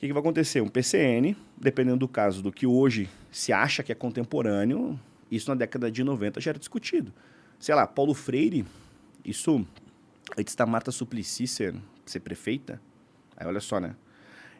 que vai acontecer? Um PCN, dependendo do caso, do que hoje se acha que é contemporâneo, isso na década de 90 já era discutido. Sei lá, Paulo Freire, isso antes da Marta Suplicy ser prefeita, aí olha só, né?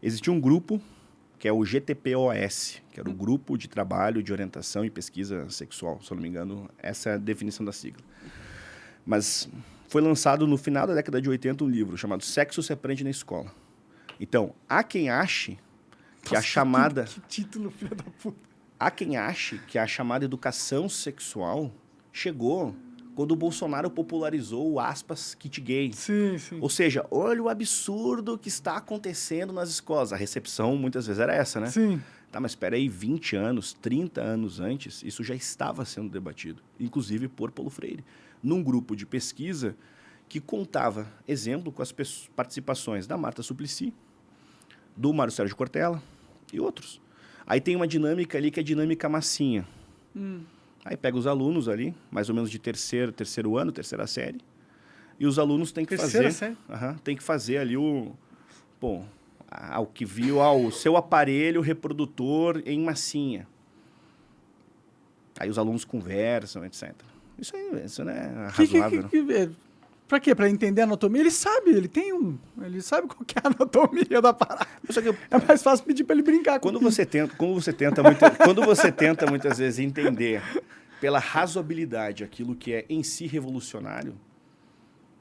Existia um grupo que é o GTPOS, que era o Grupo de Trabalho de Orientação e Pesquisa Sexual, se eu não me engano, essa é a definição da sigla. Mas foi lançado no final da década de 80 um livro chamado Sexo se Aprende na Escola. Então, há quem ache que a chamada... Que título, filho da puta. Há quem ache que a chamada educação sexual chegou quando o Bolsonaro popularizou o, aspas, kit gay. Sim, sim. Ou seja, olha o absurdo que está acontecendo nas escolas. A recepção muitas vezes era essa, né? Sim. Tá, mas espera aí, 20 anos, 30 anos antes, isso já estava sendo debatido, inclusive por Paulo Freire, num grupo de pesquisa que contava, exemplo, com as participações da Marta Suplicy, do Mário Sérgio Cortella e outros. Aí tem uma dinâmica ali que é a dinâmica massinha. Aí pega os alunos ali, mais ou menos de terceiro ano, terceira série, e os alunos têm que tem que fazer ali o que viu o seu aparelho reprodutor em massinha. Aí os alunos conversam, etc. Isso não é razoável. Pra quê? Pra entender a anatomia? Ele sabe, ele sabe qual que é a anatomia da parada. É mais fácil pedir pra ele brincar. Quando você tenta muitas vezes entender pela razoabilidade aquilo que é em si revolucionário,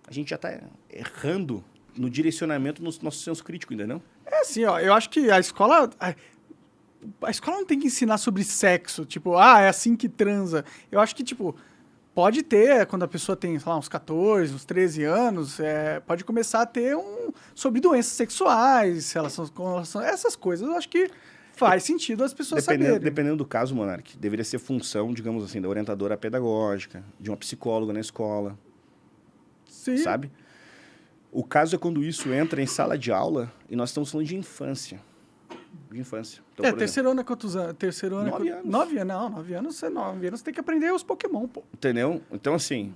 a gente já está errando no direcionamento do nosso senso crítico, ainda não? É assim, ó, eu acho que a escola não tem que ensinar sobre sexo, tipo, é assim que transa. Eu acho que, tipo, pode ter, quando a pessoa tem, sei lá, uns 14, uns 13 anos, pode começar a ter sobre doenças sexuais, essas coisas. Eu acho que faz sentido as pessoas saberem. Dependendo do caso, Monark, deveria ser função, digamos assim, da orientadora pedagógica, de uma psicóloga na escola. Sim. Sabe? O caso é quando isso entra em sala de aula e nós estamos falando de infância. De infância. Então, terceiro ano é quantos anos? Terceiro ano 9 anos. 9 anos, não. 9 anos você tem que aprender os Pokémon, pô. Entendeu? Então, assim,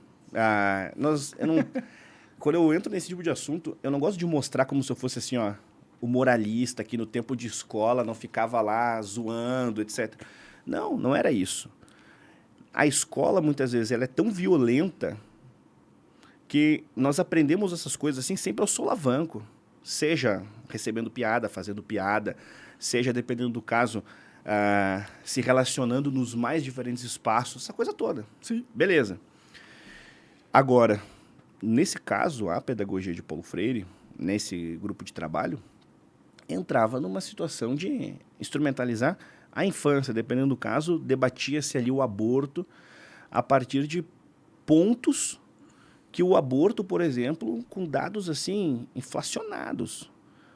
quando eu entro nesse tipo de assunto, eu não gosto de mostrar como se eu fosse assim, ó, o moralista que no tempo de escola não ficava lá zoando, etc. Não, não era isso. A escola, muitas vezes, ela é tão violenta que nós aprendemos essas coisas assim sempre ao solavanco. Seja recebendo piada, fazendo piada, seja, dependendo do caso, se relacionando nos mais diferentes espaços, essa coisa toda. Sim. Beleza. Agora, nesse caso, a pedagogia de Paulo Freire, nesse grupo de trabalho, entrava numa situação de instrumentalizar a infância. Dependendo do caso, debatia-se ali o aborto a partir de pontos que o aborto, por exemplo, com dados assim inflacionados.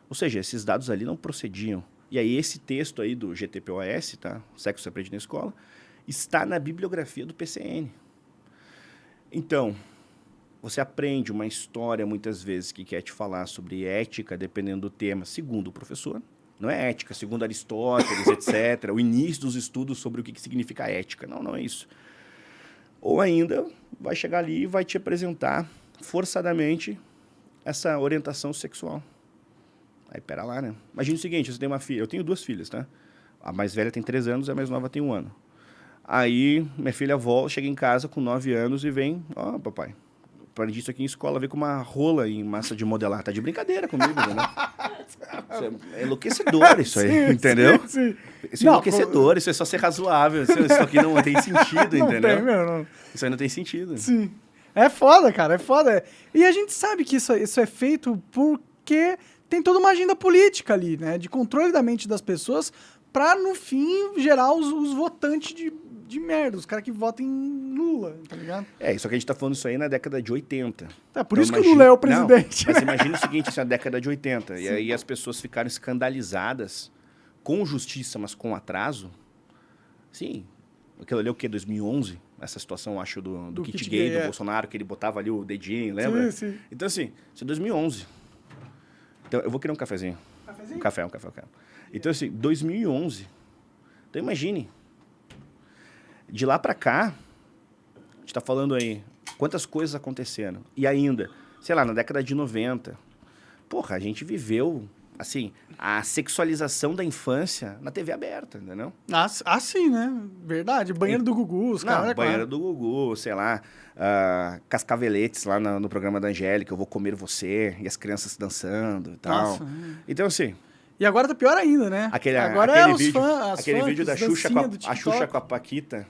Ou seja, esses dados ali não procediam. E aí esse texto aí do GTPOS, tá? Sexo se Aprende na Escola, está na bibliografia do PCN. Então, você aprende uma história, muitas vezes, que quer te falar sobre ética, dependendo do tema, segundo o professor. Não é ética, segundo Aristóteles, etc. O início dos estudos sobre o que significa ética. Não, não é isso. Ou ainda vai chegar ali e vai te apresentar forçadamente essa orientação sexual. Aí, pera lá, né? Imagina o seguinte, você tem uma filha. Eu tenho 2 filhas, tá? A mais velha tem 3 anos, a mais nova tem 1 ano. Aí, minha filha chega em casa com 9 anos e vem... papai, aprendi isso aqui em escola, veio com uma rola em massa de modelar. Tá de brincadeira comigo, né? É enlouquecedor isso aí, sim, entendeu? Sim, sim. Isso é enlouquecedor, isso é só ser razoável. Isso aqui não tem sentido, não entendeu? Tem, não. Isso aí não tem sentido. Sim. É foda, cara, é foda. E a gente sabe que isso é feito porque tem toda uma agenda política ali, né? De controle da mente das pessoas pra, no fim, gerar os votantes de merda, os caras que votam em Lula, tá ligado? Só que a gente tá falando isso aí na década de 80. Por isso que o Lula é o presidente. Não, mas imagina o seguinte, isso é a década de 80. Sim. E aí as pessoas ficaram escandalizadas com justiça, mas com atraso. Sim. Aquilo ali é o quê? 2011? Essa situação, acho, do kit gay do Bolsonaro, que ele botava ali o dedinho, lembra? Sim, sim. Então, assim, isso é 2011. Então, eu vou querer um cafezinho. Cafezinho? Um café. Então, assim, 2011. Então, imagine. De lá para cá, a gente tá falando aí, quantas coisas aconteceram. E ainda, sei lá, na década de 90, porra, a gente viveu assim, a sexualização da infância na TV aberta, entendeu? Sim, né? Verdade. Banheiro do Gugu, os caras... Não, banheiro do Gugu, sei lá, Cascaveletes lá no programa da Angélica, Eu Vou Comer Você, e as crianças dançando e tal. Nossa. Então, assim... E agora tá pior ainda, né? Agora aquele vídeo da Xuxa a Xuxa com a Paquita,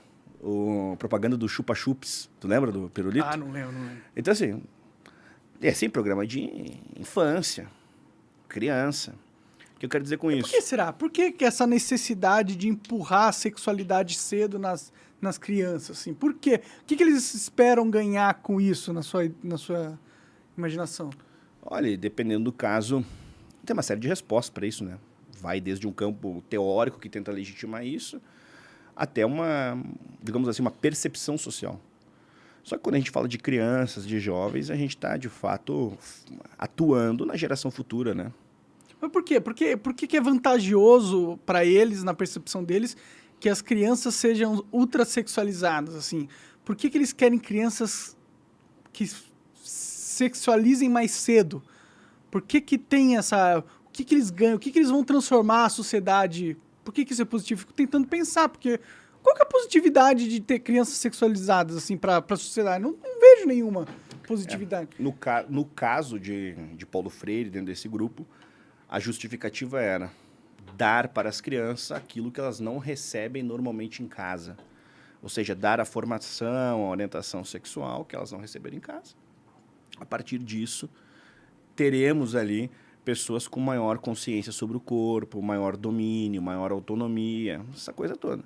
propaganda do Chupa Chups. Tu lembra do pirulito? Não lembro. Então, assim, é assim, programa de infância, criança. O que eu quero dizer com isso? Por que será? Por que essa necessidade de empurrar a sexualidade cedo nas crianças? Assim? Por quê? O que eles esperam ganhar com isso na sua imaginação? Olha, dependendo do caso, tem uma série de respostas para isso, né? Vai desde um campo teórico que tenta legitimar isso, até uma, digamos assim, uma percepção social. Só que quando a gente fala de crianças, de jovens, a gente está, de fato, atuando na geração futura, né? Mas por quê? Por que é vantajoso para eles, na percepção deles, que as crianças sejam ultrasexualizadas, assim? Por que eles querem crianças que sexualizem mais cedo? Por que tem essa... O que eles ganham? O que eles vão transformar a sociedade? Por que isso é positivo? Fico tentando pensar, porque... Qual que é a positividade de ter crianças sexualizadas, assim, para a sociedade? Não vejo nenhuma positividade. No caso de Paulo Freire, dentro desse grupo, a justificativa era dar para as crianças aquilo que elas não recebem normalmente em casa. Ou seja, dar a formação, a orientação sexual que elas não receberam em casa. A partir disso, teremos ali pessoas com maior consciência sobre o corpo, maior domínio, maior autonomia, essa coisa toda.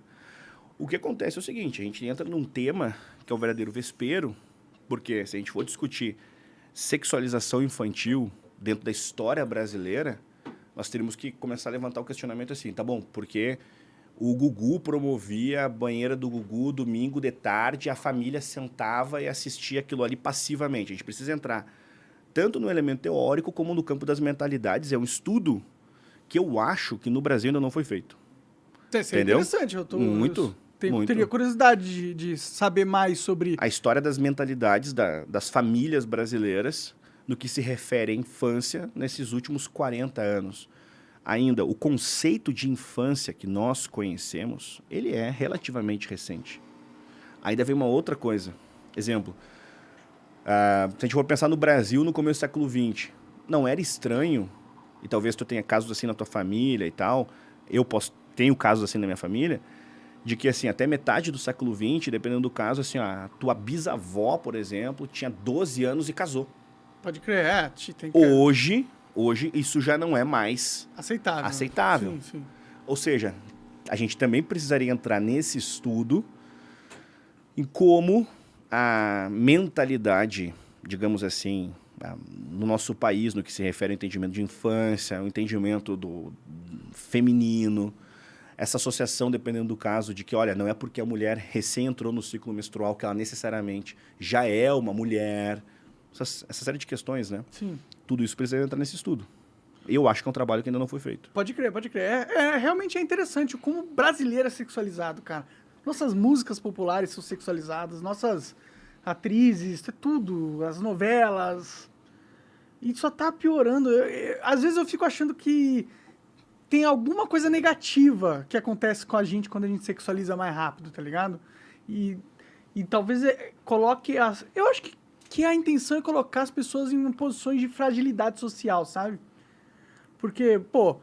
O que acontece é o seguinte, a gente entra num tema que é o verdadeiro vespeiro, porque se a gente for discutir sexualização infantil dentro da história brasileira, nós teríamos que começar a levantar o questionamento assim, tá bom, porque o Gugu promovia a banheira do Gugu domingo de tarde, a família sentava e assistia aquilo ali passivamente. A gente precisa entrar tanto no elemento teórico como no campo das mentalidades. É um estudo que eu acho que no Brasil ainda não foi feito. Isso é interessante. Muito. Teria curiosidade de saber mais sobre... A história das mentalidades das famílias brasileiras no que se refere à infância nesses últimos 40 anos. Ainda, o conceito de infância que nós conhecemos, ele é relativamente recente. Ainda vem uma outra coisa. Exemplo, se a gente for pensar no Brasil no começo do século XX, não era estranho, e talvez tu tenha casos assim na tua família e tal, tenho casos assim na minha família, de que assim, até metade do século XX, dependendo do caso, assim, a tua bisavó, por exemplo, tinha 12 anos e casou. Pode crer, tem que... Hoje, isso já não é mais aceitável. Sim. Ou seja, a gente também precisaria entrar nesse estudo em como a mentalidade, digamos assim, no nosso país, no que se refere ao entendimento de infância, o entendimento do feminino, essa associação, dependendo do caso, de que, olha, não é porque a mulher recém entrou no ciclo menstrual que ela necessariamente já é uma mulher. Essa série de questões, né? Sim. Tudo isso precisa entrar nesse estudo. Eu acho que é um trabalho que ainda não foi feito. Pode crer. Realmente é interessante como o brasileiro é sexualizado, cara. Nossas músicas populares são sexualizadas, nossas atrizes, tudo, as novelas. E só tá piorando. Às vezes eu fico achando que tem alguma coisa negativa que acontece com a gente quando a gente sexualiza mais rápido, tá ligado? E talvez coloque... Eu acho que a intenção é colocar as pessoas em posições de fragilidade social, sabe? Porque, pô,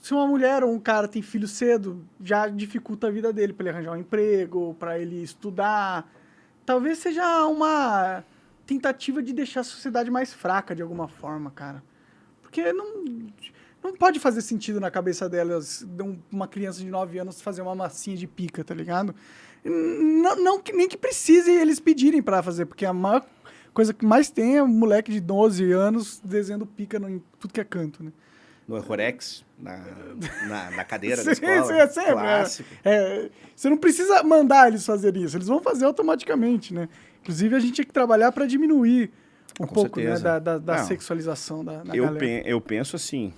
se uma mulher ou um cara tem filho cedo, já dificulta a vida dele para ele arranjar um emprego, para ele estudar. Talvez seja uma tentativa de deixar a sociedade mais fraca de alguma forma, cara. Porque não pode fazer sentido na cabeça delas, uma criança de 9 anos fazer uma massinha de pica, tá ligado? Nem que precise eles pedirem para fazer, porque a maior coisa que mais tem é um moleque de 12 anos desenhando pica em tudo que é canto, né? No Rorex, na cadeira da sim, escola. Sim, sempre. Clássico. Você não precisa mandar eles fazerem isso, eles vão fazer automaticamente, né? Inclusive, a gente tinha que trabalhar para diminuir um pouco, né, da sexualização da galera. Eu penso assim,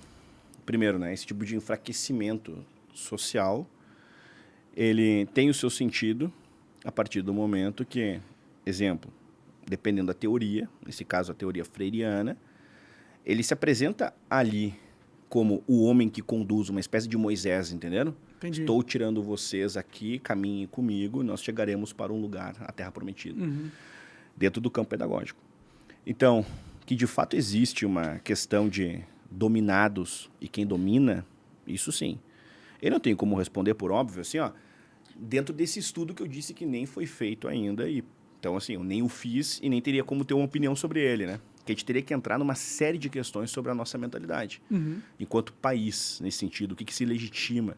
primeiro, né, esse tipo de enfraquecimento social, ele tem o seu sentido a partir do momento que, exemplo, dependendo da teoria, nesse caso a teoria freiriana, ele se apresenta ali como o homem que conduz, uma espécie de Moisés, entenderam? Entendi. Estou tirando vocês aqui, caminhem comigo, nós chegaremos para um lugar, a Terra Prometida, dentro do campo pedagógico. Então, que de fato existe uma questão de dominados e quem domina, isso sim. Eu não tenho como responder por óbvio, assim, ó, dentro desse estudo que eu disse que nem foi feito ainda, e então, assim, eu nem o fiz e nem teria como ter uma opinião sobre ele, né? Que a gente teria que entrar numa série de questões sobre a nossa mentalidade. Enquanto país, nesse sentido, o que se legitima.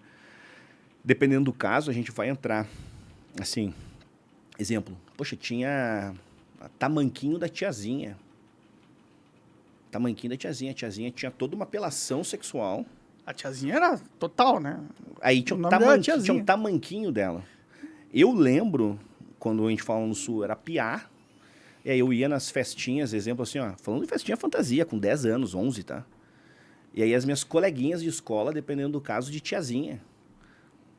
Dependendo do caso, a gente vai entrar, assim, exemplo, poxa, tinha tamanquinho da tiazinha. Tamanquinho da tiazinha. A tiazinha tinha toda uma apelação sexual. A tiazinha era total, né? Aí tinha um tamanquinho dela. Eu lembro, quando a gente fala no Sul, era piá. E aí eu ia nas festinhas, exemplo assim, ó, falando de festinha fantasia, com 10 anos, 11, tá? E aí as minhas coleguinhas de escola, dependendo do caso, de tiazinha.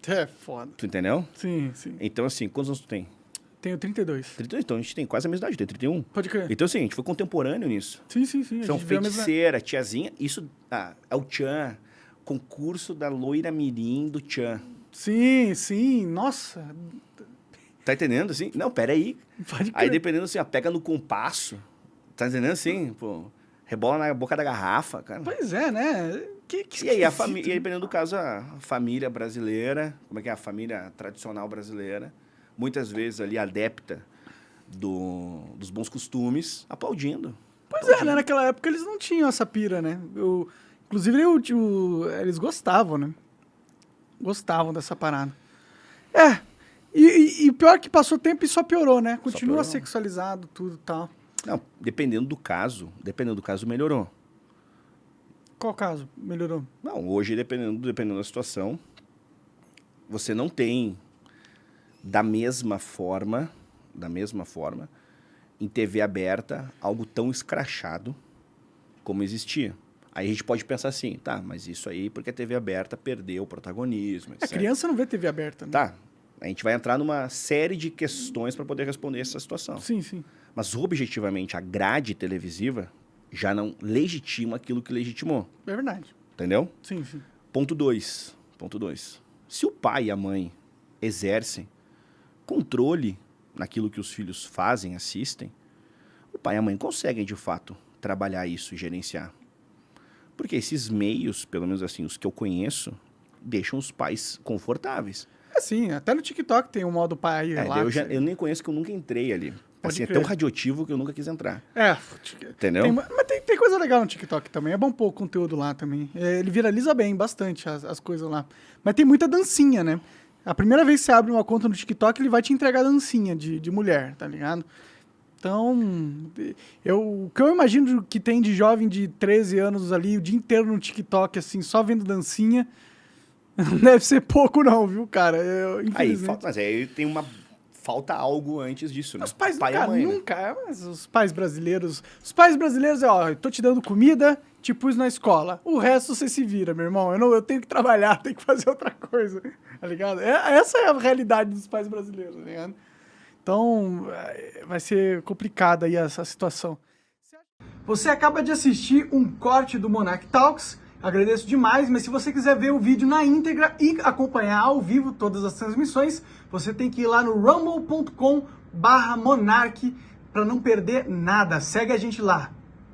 É foda. Tu entendeu? Sim, sim. Então, assim, quantos anos tu tem? Tenho 32. 32, então a gente tem quase a mesma idade, tem 31. Pode crer. Então, assim, a gente foi contemporâneo nisso. Sim, sim, sim. São feiticeira, tiazinha, isso é o tchan, concurso da loira mirim do tchan. Sim, sim, nossa. Tá entendendo, assim? Não, peraí. Pode crer. Aí, dependendo, assim, ó, pega no compasso, tá entendendo, assim? Pô, rebola na boca da garrafa, cara. Pois é, né? E aí, e aí, dependendo do caso, a família brasileira, como é que é? A família tradicional brasileira, muitas vezes ali adepta dos bons costumes, aplaudindo. Pois é, né? Naquela época eles não tinham essa pira, né? Inclusive, eles gostavam, né? Gostavam dessa parada. É. E pior que passou tempo e só piorou, né? Continua sexualizado, tudo e tal. Não, dependendo do caso, melhorou. Qual caso melhorou? Não, hoje, dependendo da situação, você não tem da mesma forma, em TV aberta, algo tão escrachado como existia. Aí a gente pode pensar assim, tá, mas isso aí porque a TV aberta perdeu o protagonismo, etc. A criança não vê TV aberta, né? Tá, a gente vai entrar numa série de questões para poder responder essa situação. Sim, sim. Mas, objetivamente, a grade televisiva já não legitima aquilo que legitimou. É verdade. Entendeu? Sim, sim. Ponto 2. Se o pai e a mãe exercem controle naquilo que os filhos fazem, assistem, o pai e a mãe conseguem, de fato, trabalhar isso e gerenciar. Porque esses meios, pelo menos assim, os que eu conheço, deixam os pais confortáveis. É sim, até no TikTok tem um modo pai lá. Eu nem conheço, que eu nunca entrei ali. Pode Assim, crer. é tão radioativo que eu nunca quis entrar. É. Entendeu? Mas tem coisa legal no TikTok também. É bom pôr conteúdo lá também. Ele viraliza bem, bastante as coisas lá. Mas tem muita dancinha, né? A primeira vez que você abre uma conta no TikTok, ele vai te entregar dancinha de mulher, tá ligado? Então, o que eu imagino que tem de jovem de 13 anos ali, o dia inteiro no TikTok, assim, só vendo dancinha, não deve ser pouco não, viu, cara? Mas aí tem falta algo antes disso, né? Os pais pai nunca, e mãe, nunca, mas os pais brasileiros, ó, eu tô te dando comida, te pus na escola, o resto você se vira, meu irmão, eu tenho que trabalhar, tenho que fazer outra coisa, tá ligado? Essa é a realidade dos pais brasileiros, tá ligado? Então, vai ser complicada aí essa situação. Você acaba de assistir um corte do Monarch Talks, agradeço demais, mas se você quiser ver o vídeo na íntegra e acompanhar ao vivo todas as transmissões, você tem que ir lá no rumble.com/monarch para não perder nada. Segue a gente lá.